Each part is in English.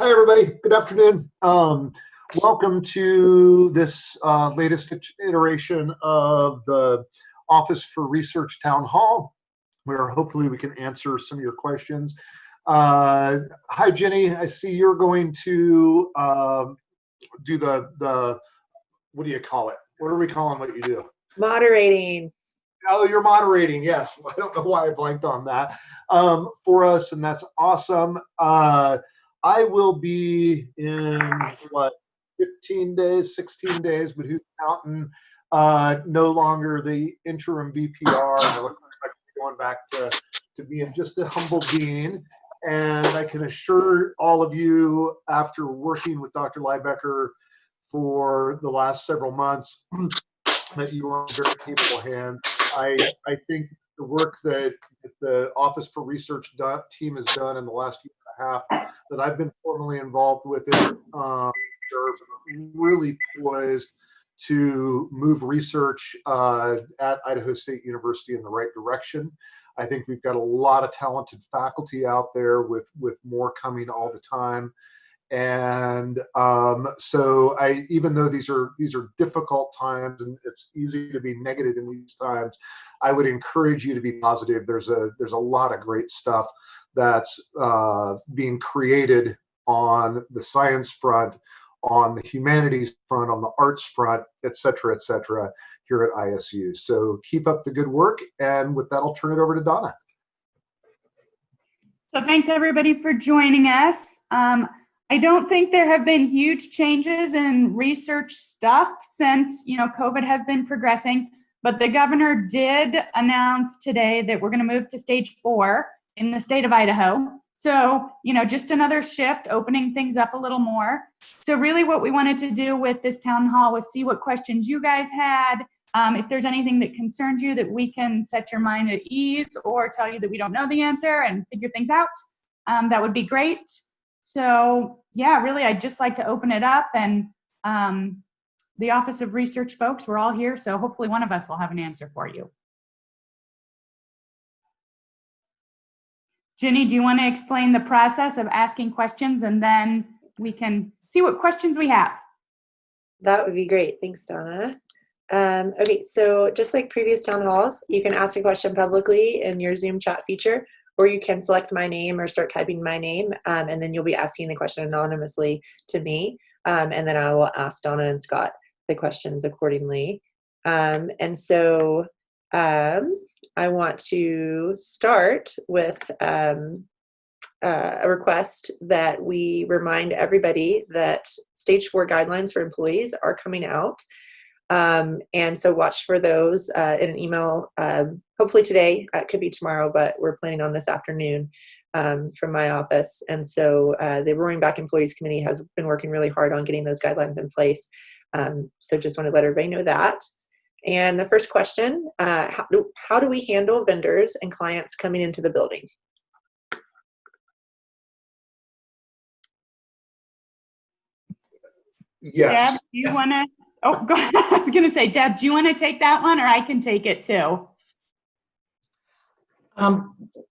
Hi, everybody. Good afternoon. Welcome to this latest iteration of the Office for Research Town Hall, where hopefully we can answer some of your questions. Hi, Jenny. I see you're going to do the, what do you call it? What are we calling what you do? Moderating. Oh, you're moderating. Yes. I don't know why I blanked on that for us, and that's awesome. I will be in 15 days, 16 days, but who's counting? No longer the interim VPR. And I look like I'm going back to being just a humble dean. And I can assure all of you, after working with Dr. Liebecker for the last several months, that you are in very capable hands. I think the work that the Office for Research team has done in the last year and a half that I've been formally involved with it, they're really poised to move research at Idaho State University in the right direction. I think we've got a lot of talented faculty out there with more coming all the time. And so even though these are difficult times and it's easy to be negative in these times, I would encourage you to be positive. There's a lot of great stuff that's being created on the science front, on the humanities front, on the arts front, et cetera, here at ISU. So keep up the good work. And with that, I'll turn it over to Donna. So thanks everybody for joining us. I don't think there have been huge changes in research stuff since, COVID has been progressing, but the governor did announce today that we're going to move to stage 4 in the state of Idaho. So, just another shift, opening things up a little more. So really what we wanted to do with this town hall was see what questions you guys had. If there's anything that concerns you that we can set your mind at ease or tell you that we don't know the answer and figure things out, that would be great. So yeah, really, I'd just like to open it up, and the Office of Research folks, we're all here, so hopefully one of us will have an answer for you. Ginny, do you want to explain the process of asking questions, and then we can see what questions we have? That would be great. Thanks, Donna. Okay, so just like previous town halls, you can ask a question publicly in your Zoom chat feature, or you can select my name or start typing my name, and then you'll be asking the question anonymously to me, and then I will ask Donna and Scott the questions accordingly. And so I want to start with a request that we remind everybody that stage 4 guidelines for employees are coming out. And so watch for those in an email, hopefully today. It could be tomorrow, but we're planning on this afternoon from my office. And so the Roaring Back Employees Committee has been working really hard on getting those guidelines in place. So just want to let everybody know that. And the first question, how do we handle vendors and clients coming into the building? Yes. Deb, do you want to? Oh, go ahead. I was going to say, Deb, do you want to take that one, or I can take it too?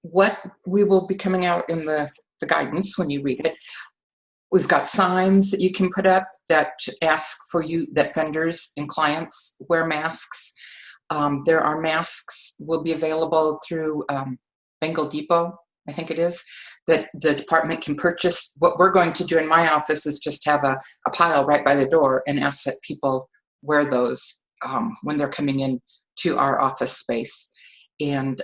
What we will be coming out in the guidance when you read it, we've got signs that you can put up that ask for you that vendors and clients wear masks. There are masks will be available through Bengal Depot, I think it is, that the department can purchase. What we're going to do in my office is just have a pile right by the door and ask that people wear those when they're coming in to our office space. And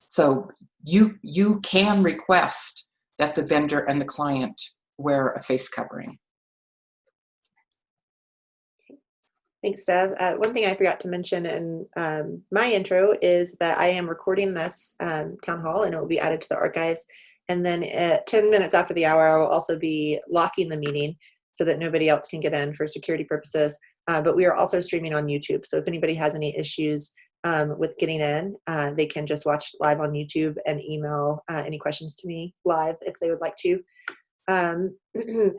so you can request that the vendor and the client wear a face covering. Thanks, Deb. One thing I forgot to mention in my intro is that I am recording this town hall, and it will be added to the archives. And then at 10 minutes after the hour, I will also be locking the meeting so that nobody else can get in for security purposes. But we are also streaming on YouTube. So if anybody has any issues with getting in, they can just watch live on YouTube and email any questions to me live if they would like to. And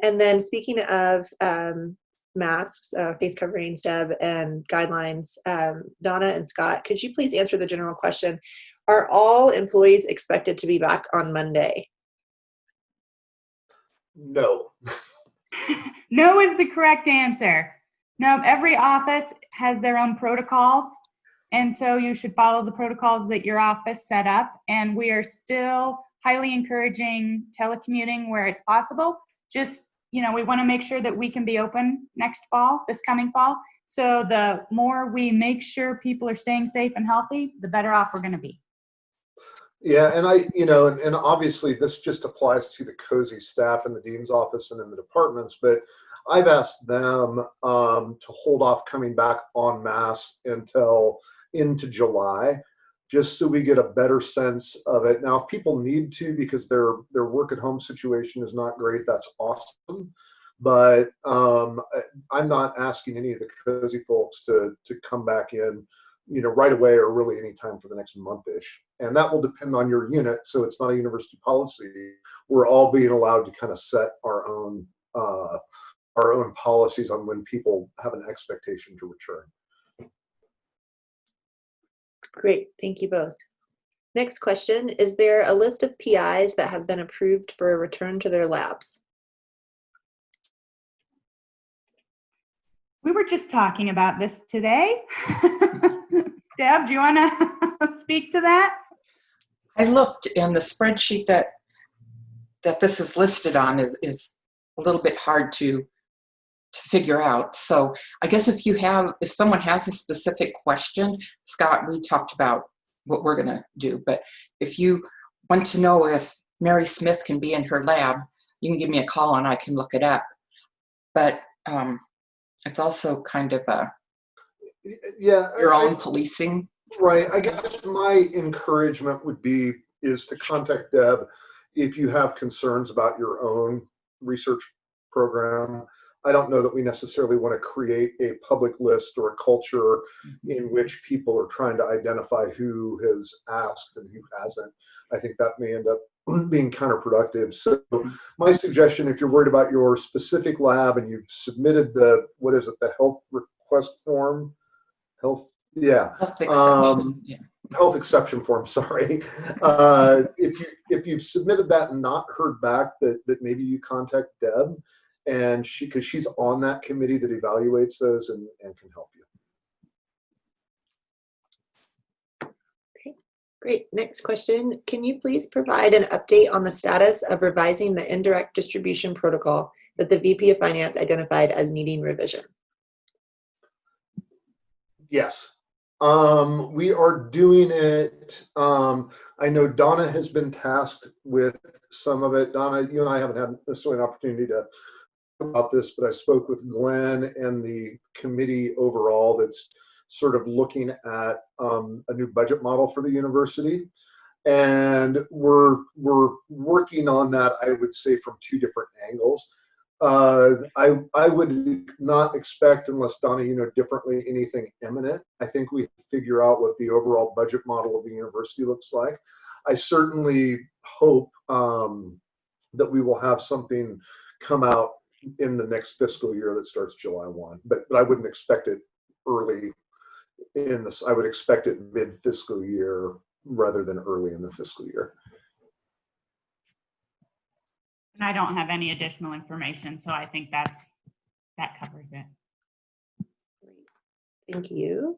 then speaking of masks, face coverings, Deb, and guidelines, Donna and Scott, could you please answer the general question? Are all employees expected to be back on Monday? No. No is the correct answer. No, every office has their own protocols. And so you should follow the protocols that your office set up. And we are still highly encouraging telecommuting where it's possible. Just, we want to make sure that we can be open this coming fall. So the more we make sure people are staying safe and healthy, the better off we're going to be. Yeah, and obviously this just applies to the COSI staff in the dean's office and in the departments, but I've asked them to hold off coming back en masse until into July, just so we get a better sense of it. Now, if people need to because their work at home situation is not great, that's awesome. But I'm not asking any of the COSI folks to come back in, right away or really any time for the next month-ish. And that will depend on your unit. So it's not a university policy. We're all being allowed to kind of set our own policies on when people have an expectation to return. Great, thank you both. Next question, is there a list of PIs that have been approved for a return to their labs? We were just talking about this today. Deb, do you want to speak to that? I looked, and the spreadsheet that this is listed on is a little bit hard to figure out. So I guess if someone has a specific question, Scott, we talked about what we're going to do. But if you want to know if Mary Smith can be in her lab, you can give me a call and I can look it up. But it's also kind of your own policing. Right. I guess my encouragement is to contact Deb if you have concerns about your own research program. I don't know that we necessarily want to create a public list or a culture in which people are trying to identify who has asked and who hasn't. I think that may end up being counterproductive. So my suggestion, if you're worried about your specific lab and you've submitted the health request form, health exception form, sorry. If you've submitted that and not heard back, that maybe you contact Deb, and because she's on that committee that evaluates those and can help you. Okay, great. Next question. Can you please provide an update on the status of revising the indirect distribution protocol that the VP of Finance identified as needing revision? Yes. We are doing it. I know Donna has been tasked with some of it. Donna, you and I haven't had necessarily an opportunity to talk about this, but I spoke with Glenn and the committee overall that's sort of looking at a new budget model for the university. And we're working on that, I would say, from two different angles. I would not expect, unless Donna, differently, anything imminent. I think we figure out what the overall budget model of the university looks like. I certainly hope that we will have something come out in the next fiscal year that starts July 1. But I wouldn't expect it early in this. I would expect it mid-fiscal year rather than early in the fiscal year. And I don't have any additional information, so I think that covers it. Thank you.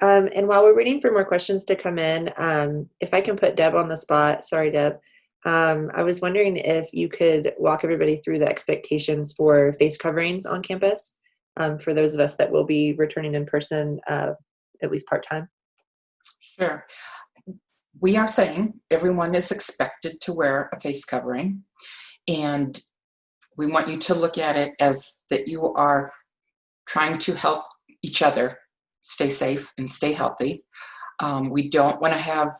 And while we're waiting for more questions to come in, if I can put Deb on the spot, sorry, Deb. I was wondering if you could walk everybody through the expectations for face coverings on campus for those of us that will be returning in person, at least part-time. Sure. We are saying everyone is expected to wear a face covering. And we want you to look at it as that you are trying to help each other stay safe and stay healthy. We don't want to have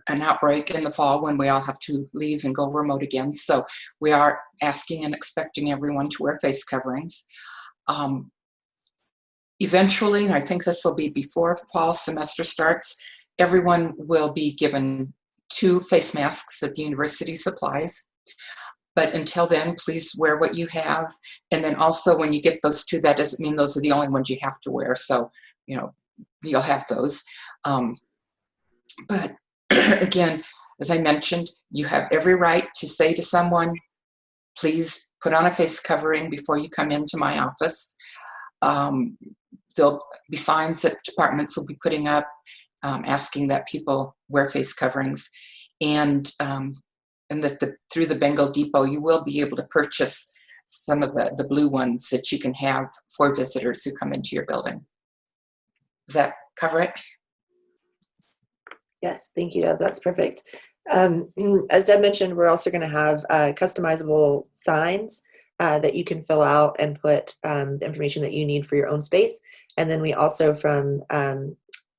an outbreak in the fall when we all have to leave and go remote again. So we are asking and expecting everyone to wear face coverings. Eventually, and I think this will be before fall semester starts, everyone will be given 2 face masks that the university supplies. But until then, please wear what you have. And then also when you get those 2, that doesn't mean those are the only ones you have to wear. So, you'll have those. But again, as I mentioned, you have every right to say to someone, please put on a face covering before you come into my office. There'll be signs that departments will be putting up asking that people wear face coverings, and that through the Bengal Depot you will be able to purchase some of the blue ones that you can have for visitors who come into your building. Does that cover it? Yes, thank you, Deb. That's perfect. As Deb mentioned, we're also going to have customizable signs that you can fill out and put the information that you need for your own space. And then we also, from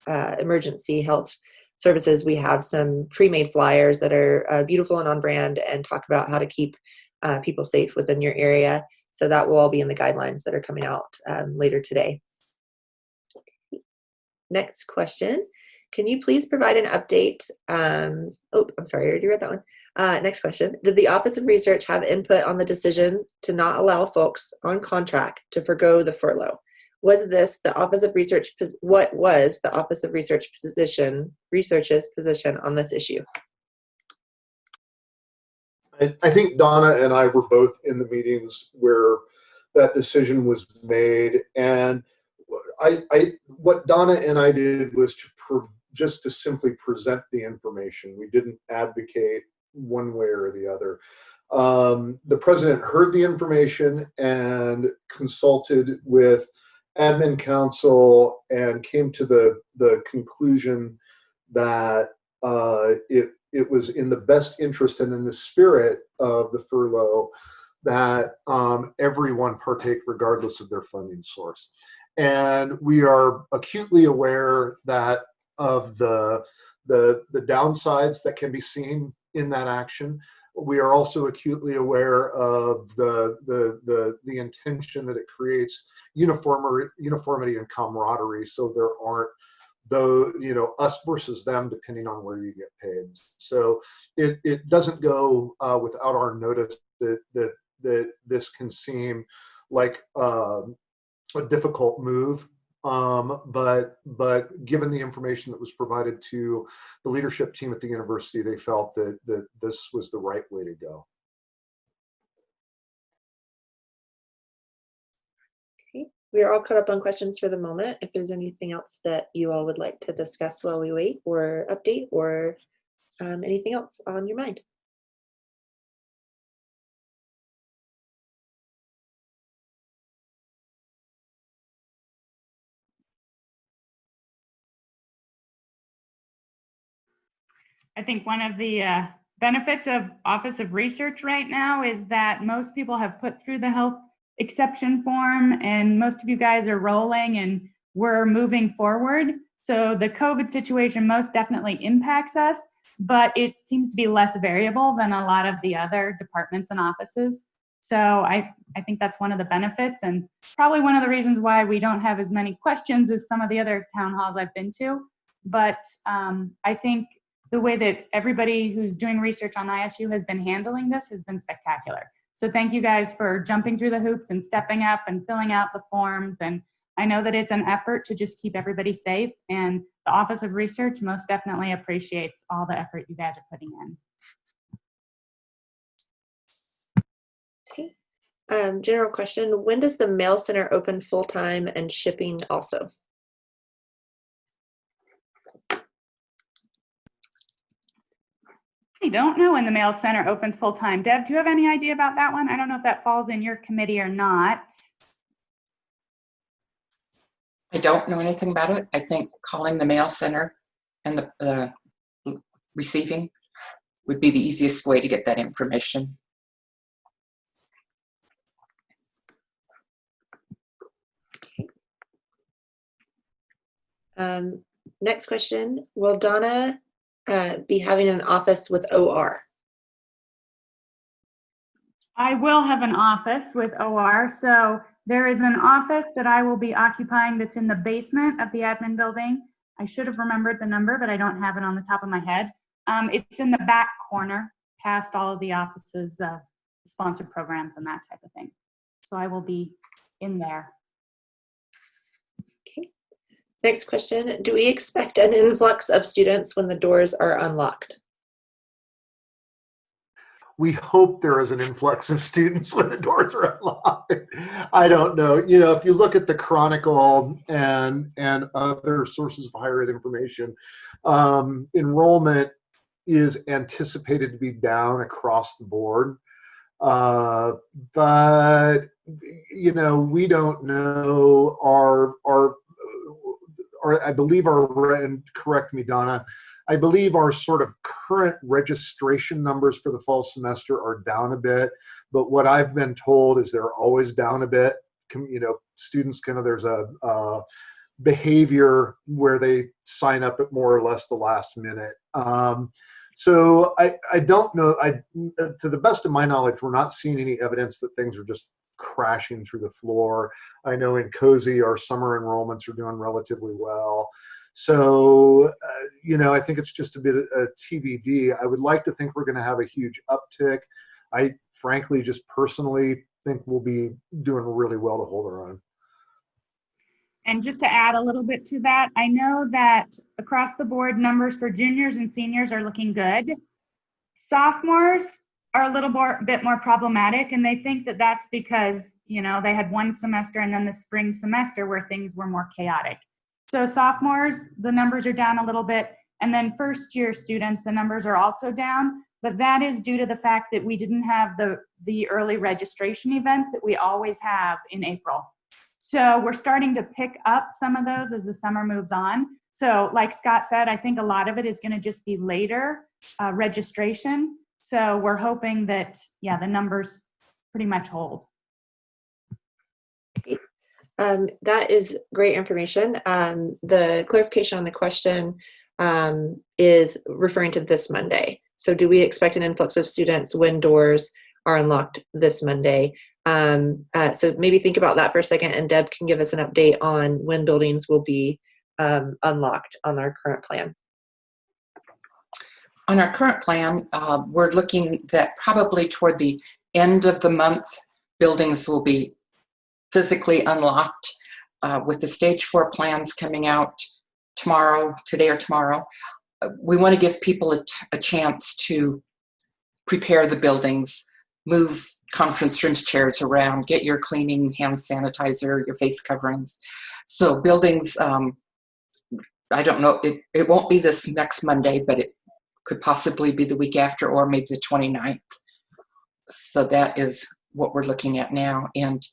Emergency Health Services, we have some pre-made flyers that are beautiful and on brand and talk about how to keep people safe within your area. So that will all be in the guidelines that are coming out later today. Next question. Can you please provide an update? Oh, I'm sorry, I already read that one. Next question. Did the Office of Research have input on the decision to not allow folks on contract to forgo the furlough? Was this the Office of Research? What was the Office of Research's position on this issue? I think Donna and I were both in the meetings where that decision was made, and what Donna and I did was just to simply present the information. We didn't advocate one way or the other. The president heard the information and consulted with admin council and came to the conclusion that it was in the best interest and in the spirit of the furlough that everyone partake regardless of their funding source. And we are acutely aware that of the downsides that can be seen in that action. We are also acutely aware of the intention that it creates uniformity and camaraderie, so there aren't us versus them depending on where you get paid. So it doesn't go without our notice that this can seem like a difficult move, but given the information that was provided to the leadership team at the university, they felt that this was the right way to go. Okay, we are all caught up on questions for the moment. If there's anything else that you all would like to discuss while we wait, or update, or anything else on your mind. I think one of the benefits of Office of Research right now is that most people have put through the health exception form, and most of you guys are rolling and we're moving forward. So the COVID situation most definitely impacts us, but it seems to be less variable than a lot of the other departments and offices. So I think that's one of the benefits, and probably one of the reasons why we don't have as many questions as some of the other town halls I've been to. But I think the way that everybody who's doing research on ISU has been handling this has been spectacular. So thank you guys for jumping through the hoops and stepping up and filling out the forms. And I know that it's an effort to just keep everybody safe, and the Office of Research most definitely appreciates all the effort you guys are putting in. Okay. General question, when does the mail center open full-time and shipping also? I don't know when the mail center opens full-time. Deb, do you have any idea about that one? I don't know if that falls in your committee or not. I don't know anything about it. I think calling the mail center and the receiving would be the easiest way to get that information. Next question, will Donna be having an office with OR? I will have an office with OR. So there is an office that I will be occupying that's in the basement of the admin building. I should have remembered the number, but I don't have it on the top of my head. It's in the back corner, past all of the offices, sponsored programs and that type of thing. So I will be in there. Okay. Next question, do we expect an influx of students when the doors are unlocked? we hope there is an influx of students when the doors are unlocked. I don't know. You know, if you look at the Chronicle and other sources of higher ed information, enrollment is anticipated to be down across the board. But you know, we don't know I believe and correct me, Donna, I believe our sort of current registration numbers for the fall semester are down a bit, but what I've been told is they're always down a bit. You know, students there's a behavior where they sign up at more or less the last minute. So I don't know. To the best of my knowledge, we're not seeing any evidence that things are just crashing through the floor. I know in Cozy, our summer enrollments are doing relatively well. So, you know, I think it's just a bit of TBD. I would like to think we're going to have a huge uptick. I frankly, just personally think we'll be doing really well to hold our own. And just to add a little bit to that, I know that across the board numbers for juniors and seniors are looking good. Sophomores are a little bit more problematic, and they think that that's because, you know, they had one semester and then the spring semester where things were more chaotic. So sophomores, the numbers are down a little bit, and then first year students, the numbers are also down, but that is due to the fact that we didn't have the early registration events that we always have in April. So we're starting to pick up some of those as the summer moves on. So like Scott said, I think a lot of it is going to just be later registration. So we're hoping that, yeah, the numbers pretty much hold. That is great information. The clarification on the question is referring to this Monday. So do we expect an influx of students when doors are unlocked this Monday? So maybe think about that for a second, and Deb can give us an update on when buildings will be unlocked on our current plan. On our current plan, we're looking that probably toward the end of the month, buildings will be physically unlocked with the stage 4 plans coming out today or tomorrow. We want to give people a chance to prepare the buildings, move conference rooms, chairs around, get your cleaning, hand sanitizer, your face coverings. So buildings, I don't know, it won't be this next Monday, but it could possibly be the week after, or maybe the 29th. So that is what we're looking at now. And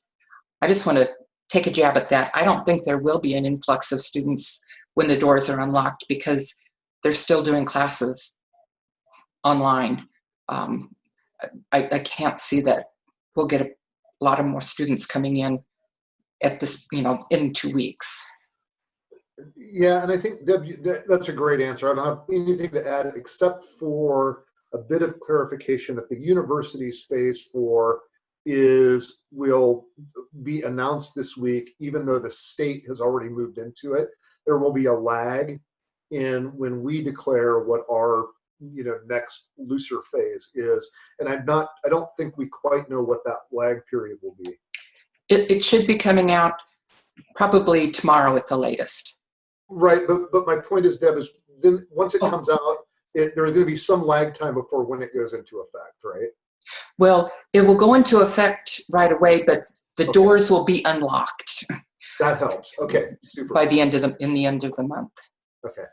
I just want to take a jab at that. I don't think there will be an influx of students when the doors are unlocked, because they're still doing classes online. I can't see that we'll get a lot of more students coming in at this, you know, in 2 weeks. Yeah, and I think, Deb, that's a great answer. I don't have anything to add except for a bit of clarification that the university's phase 4 will be announced this week, even though the state has already moved into it. There will be a lag in when we declare what our next looser phase is, and I don't think we quite know what that lag period will be. It should be coming out probably tomorrow at the latest. Right, but my point is, Deb, is then once it comes out, there's going to be some lag time before when it goes into effect, right? Well, it will go into effect right away, but the doors will be unlocked. That helps. Okay, super. By the end of the month. Okay.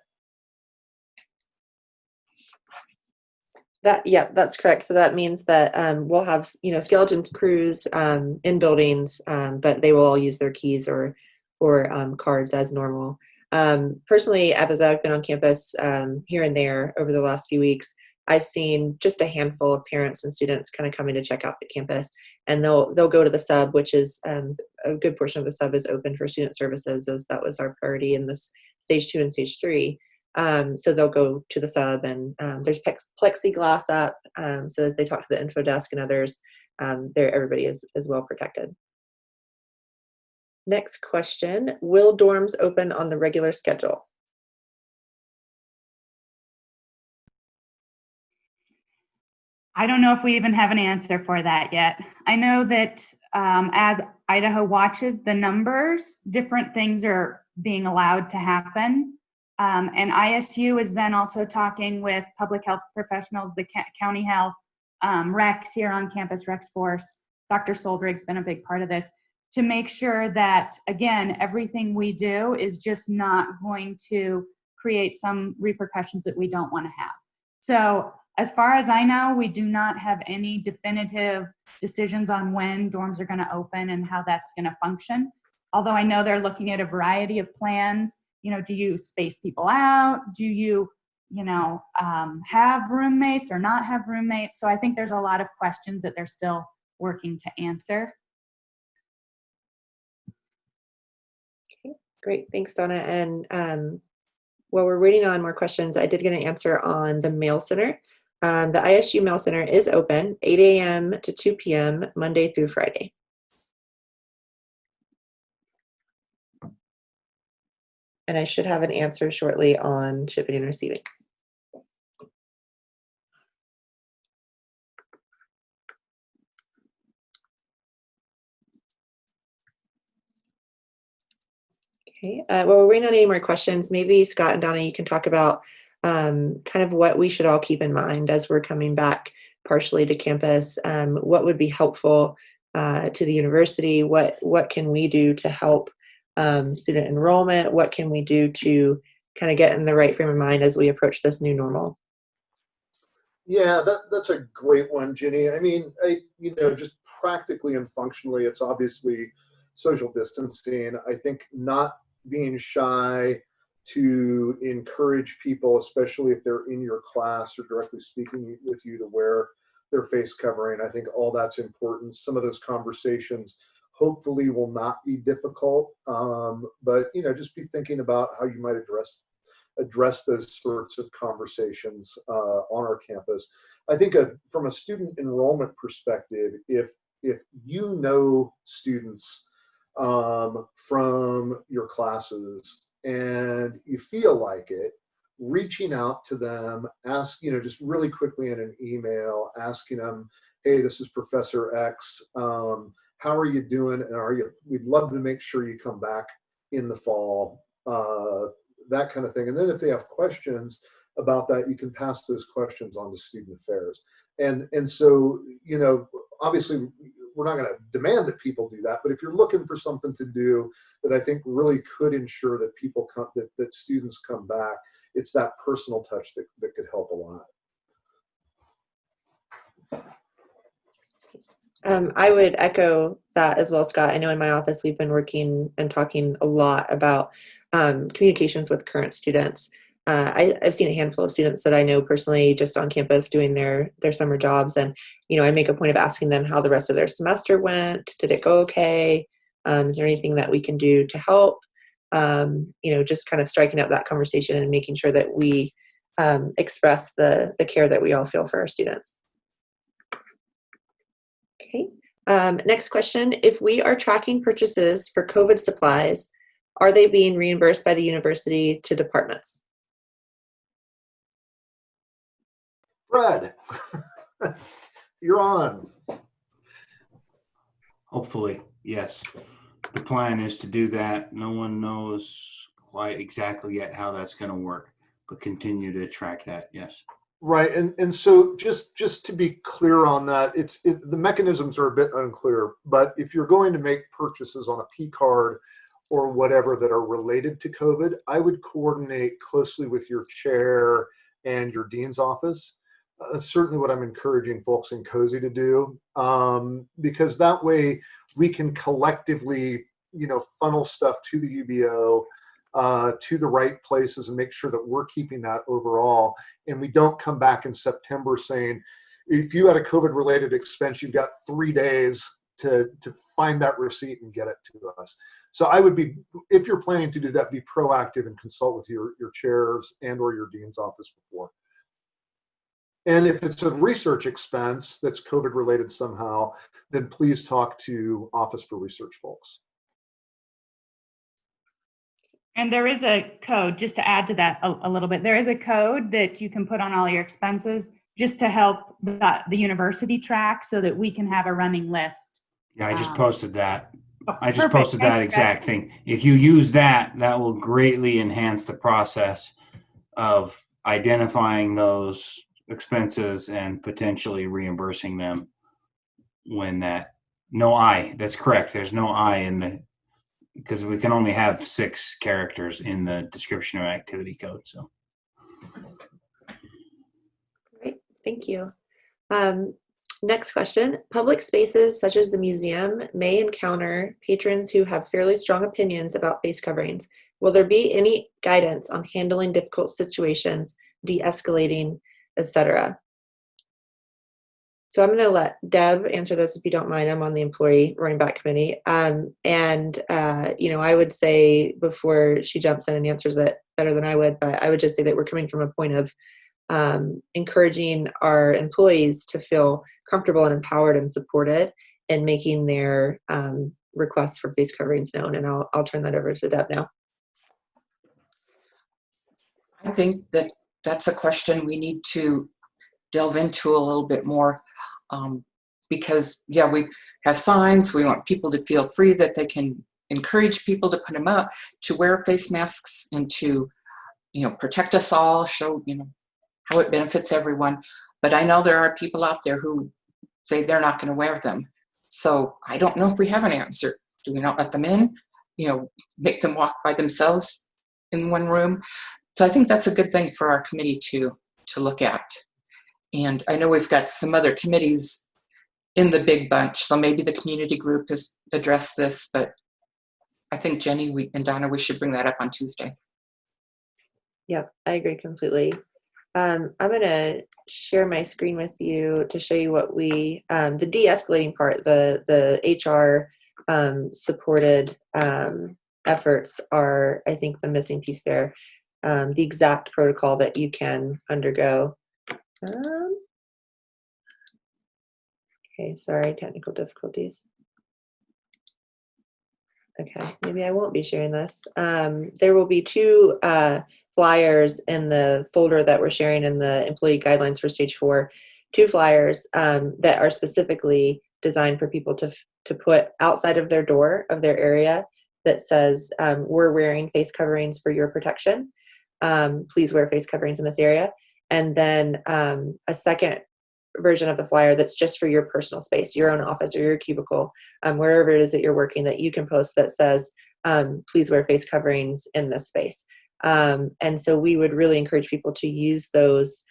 That's correct. So that means that we'll have skeleton crews in buildings, but they will all use their keys or cards as normal. Personally, as I've been on campus here and there over the last few weeks, I've seen just a handful of parents and students kind of coming to check out the campus, and they'll go to the sub, which is a good portion of the sub is open for student services, as that was our priority in this stage 2 and stage 3. So they'll go to the sub, and there's plexiglass up, so as they talk to the info desk and others, everybody is well protected. Next question, will dorms open on the regular schedule? I don't know if we even have an answer for that yet. I know that as Idaho watches the numbers, different things are being allowed to happen. And ISU is then also talking with public health professionals, the county health, Rex here on campus, Rex Force, Dr. Soldrig's been a big part of this, to make sure that, again, everything we do is just not going to create some repercussions that we don't want to have. So as far as I know, we do not have any definitive decisions on when dorms are going to open and how that's going to function. Although I know they're looking at a variety of plans. You know, do you space people out? Do you, have roommates or not have roommates? So I think there's a lot of questions that they're still working to answer. Okay, great. Thanks, Donna. And while we're waiting on more questions, I did get an answer on the mail center. The ISU mail center is open 8 a.m. to 2 p.m. Monday through Friday. And I should have an answer shortly on shipping and receiving. Okay, well, we're waiting on any more questions. Maybe Scott and Donna, you can talk about kind of what we should all keep in mind as we're coming back partially to campus. What would be helpful to the university? What can we do to help student enrollment? What can we do to kind of get in the right frame of mind as we approach this new normal? Yeah, that's a great one, Ginny. I mean, just practically and functionally, it's obviously social distancing. I think not being shy to encourage people, especially if they're in your class or directly speaking with you, to wear their face covering. I think all that's important. Some of those conversations hopefully will not be difficult, but just be thinking about how you might address those sorts of conversations on our campus. I think from a student enrollment perspective, if you know students from your classes and you feel like it, reaching out to them, just really quickly in an email, asking them, hey, this is Professor X. How are you doing? And we'd love to make sure you come back in the fall, that kind of thing. And then if they have questions about that, you can pass those questions on to student affairs. And so, obviously we're not going to demand that people do that, but if you're looking for something to do that I think really could ensure that people come, that students come back, it's that personal touch that could help a lot. I would echo that as well, Scott. I know in my office we've been working and talking a lot about communications with current students. I've seen a handful of students that I know personally just on campus doing their summer jobs, and I make a point of asking them how the rest of their semester went. Did it go okay? Is there anything that we can do to help? Just kind of striking up that conversation and making sure that we express the care that we all feel for our students. Okay. Next question. If we are tracking purchases for COVID supplies, are they being reimbursed by the university to departments? Fred, you're on. Hopefully, yes. The plan is to do that. No one knows quite exactly yet how that's going to work, but continue to track that, yes. Right, and so just to be clear on that, the mechanisms are a bit unclear, but if you're going to make purchases on a P card or whatever that are related to COVID, I would coordinate closely with your chair and your dean's office. That's certainly what I'm encouraging folks in COSI to do, because that way we can collectively, funnel stuff to the UBO, to the right places, and make sure that we're keeping that overall. And we don't come back in September saying, if you had a COVID-related expense, you've got 3 days to find that receipt and get it to us. So I would be, if you're planning to do that, be proactive and consult with your chairs and or your dean's office before. And if it's a research expense that's COVID-related somehow, then please talk to Office for Research folks. And there is a code, just to add to that a little bit, there is a code that you can put on all your expenses just to help the university track so that we can have a running list. Yeah, I just posted that. I just Perfect. posted that Thanks, exact thing. If you use that, that will greatly enhance the process of identifying those expenses and potentially reimbursing them when that's correct. There's no I in the, because we can only have 6 characters in the description of activity code. So Great, thank you. Next question. Public spaces such as the museum may encounter patrons who have fairly strong opinions about face coverings. Will there be any guidance on handling difficult situations, de-escalating, etc.? So I'm going to let Deb answer this if you don't mind. I'm on the employee running back committee. I would say before she jumps in and answers it better than I would, but I would just say that we're coming from a point of encouraging our employees to feel comfortable and empowered and supported in making their requests for face coverings known. And I'll turn that over to Deb now. I think that that's a question we need to delve into a little bit more, because we have signs. We want people to feel free, that they can encourage people to put them up, to wear face masks, and to protect us all, show how it benefits everyone. But I know there are people out there who say they're not going to wear them. So I don't know if we have an answer. Do we not let them in? Make them walk by themselves in one room? So I think that's a good thing for our committee to look at. And I know we've got some other committees in the big bunch, so maybe the community group has addressed this, but I think Jenny and Donna, we should bring that up on Tuesday. Yep, I agree completely. I'm going to share my screen with you to show you what the de-escalating part, the HR supported efforts are, I think, the missing piece there. The exact protocol that you can undergo. Okay, sorry, technical difficulties. Okay, maybe I won't be sharing this. There will be 2 flyers in the folder that we're sharing in the employee guidelines for stage 4, 2 flyers that are specifically designed for people to put outside of their door of their area that says, we're wearing face coverings for your protection. Please wear face coverings in this area. And then a second version of the flyer that's just for your personal space, your own office or your cubicle, wherever it is that you're working, that you can post that says, please wear face coverings in this space. And so we would really encourage people to use those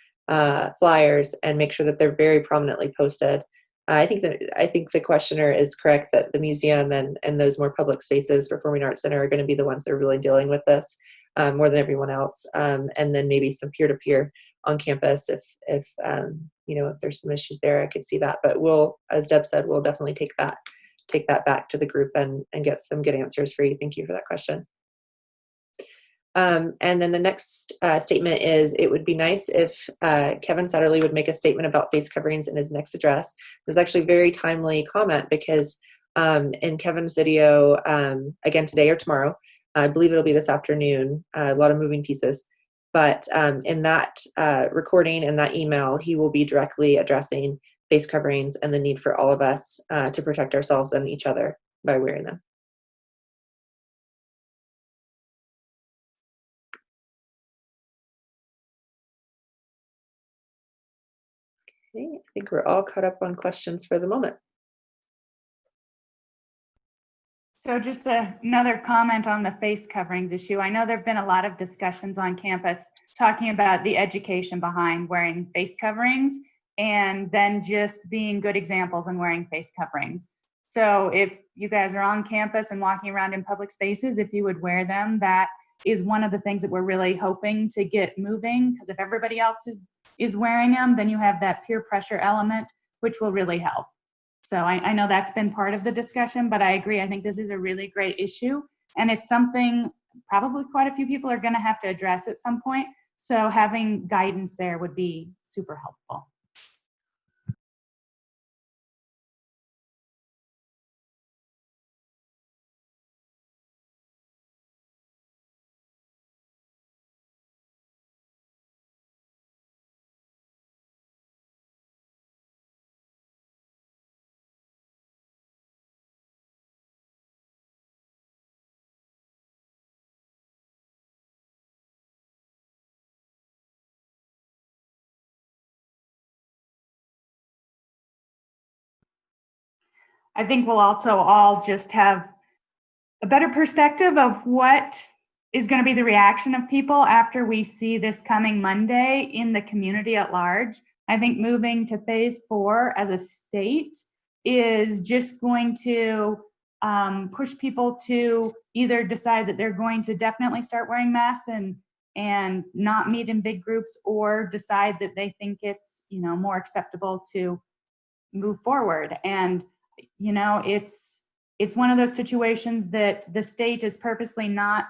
flyers and make sure that they're very prominently posted. I think the questioner is correct that the museum and those more public spaces, Performing Arts Center, are going to be the ones that are really dealing with this more than everyone else. And then maybe some peer-to-peer on campus if there's some issues there. I could see that, but we'll, as Deb said, we'll definitely take that back to the group and get some good answers for you. Thank you for that question. And then the next statement is, it would be nice if Kevin Satterley would make a statement about face coverings in his next address. This is actually a very timely comment because in Kevin's video, again today or tomorrow, I believe it'll be this afternoon, a lot of moving pieces, but in that recording and that email, he will be directly addressing face coverings and the need for all of us to protect ourselves and each other by wearing them. Okay, I think we're all caught up on questions for the moment. So just another comment on the face coverings issue. I know there have been a lot of discussions on campus talking about the education behind wearing face coverings and then just being good examples and wearing face coverings. So if you guys are on campus and walking around in public spaces, if you would wear them, that is one of the things that we're really hoping to get moving, because if everybody else is wearing them, then you have that peer pressure element, which will really help. So I know that's been part of the discussion, but I agree. I think this is a really great issue, and it's something probably quite a few people are going to have to address at some point. So having guidance there would be super helpful. I think we'll also all just have a better perspective of what is going to be the reaction of people after we see this coming Monday in the community at large. I think moving to phase 4 as a state is just going to push people to either decide that they're going to definitely start wearing masks and not meet in big groups, or decide that they think it's, you know, more acceptable to move forward. And, you know, it's one of those situations that the state is purposely not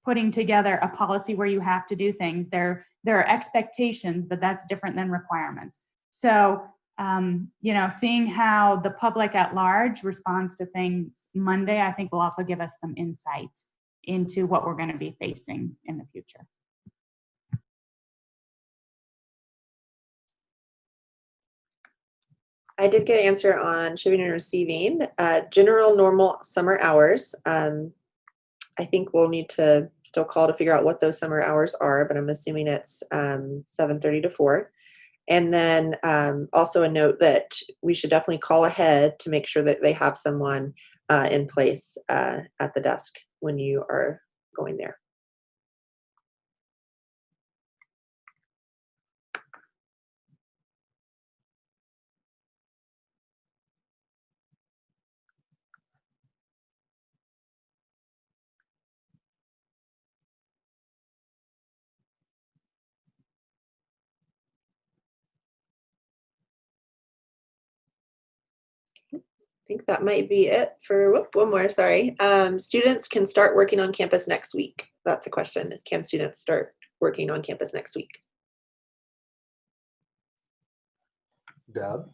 putting together a policy where you have to do things. There are expectations, but that's different than requirements. So, you know, seeing how the public at large responds to things Monday, I think will also give us some insight into what we're going to be facing in the future. I did get an answer on shipping and receiving. General normal summer hours. I think we'll need to still call to figure out what those summer hours are, but I'm assuming it's 7:30 to 4. And then also a note that we should definitely call ahead to make sure that they have someone in place at the desk when you are going there. I think that might be it for one more, sorry. Students can start working on campus next week. That's a question. Can students start working on campus next week? Deb?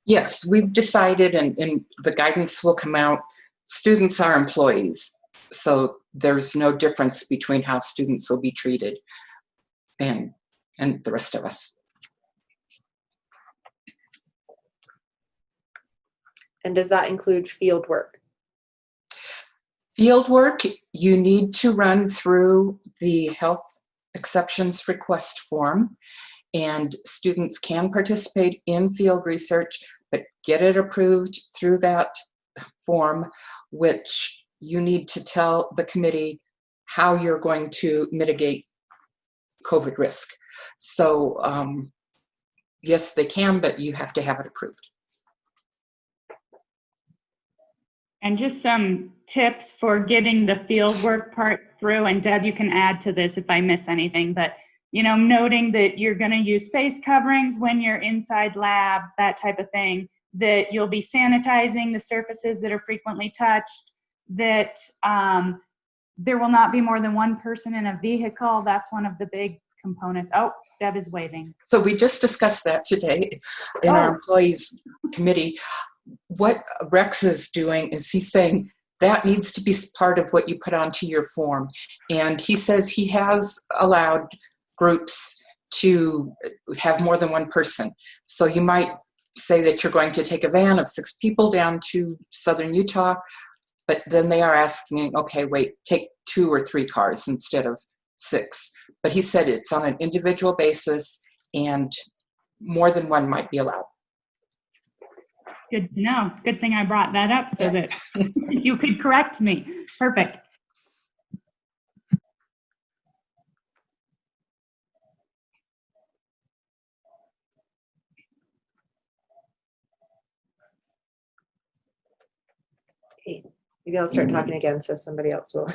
Yes, we've decided, and the guidance will come out, students are employees. So there's no difference between how students will be treated and the rest of us. And does that include field work? Field work, you need to run through the health exceptions request form, and students can participate in field research, but get it approved through that form, which you need to tell the committee how you're going to mitigate COVID risk. So yes, they can, but you have to have it approved. And just some tips for getting the field work part through, and Deb, you can add to this if I miss anything, but you know, noting that you're going to use face coverings when you're inside labs, that type of thing, that you'll be sanitizing the surfaces that are frequently touched, that there will not be more than one person in a vehicle. That's one of the big components. Oh, Deb is waving. So we just discussed that today in our employees committee. What Rex is doing is he's saying that needs to be part of what you put onto your form. And he says he has allowed groups to have more than one person. So you might say that you're going to take a van of 6 people down to southern Utah, but then they are asking, okay, wait, take 2 or 3 cars instead of 6. But he said it's on an individual basis and more than one might be allowed. Good to know. Good thing I brought that up so that you could correct me. Perfect. Okay, maybe I'll start talking again so somebody else will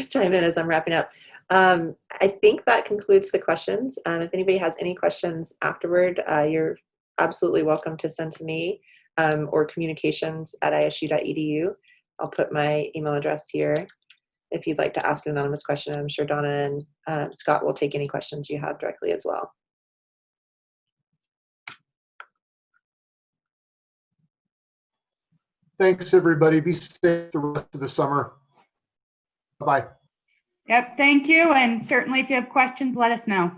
chime in as I'm wrapping up. I think that concludes the questions. If anybody has any questions afterward, you're absolutely welcome to send to me or communications@isu.edu. I'll put my email address here if you'd like to ask an anonymous question. I'm sure Donna and Scott will take any questions you have directly as well. Thanks, everybody. Be safe the rest of the summer. Bye-bye. Yep, thank you. And certainly if you have questions, let us know.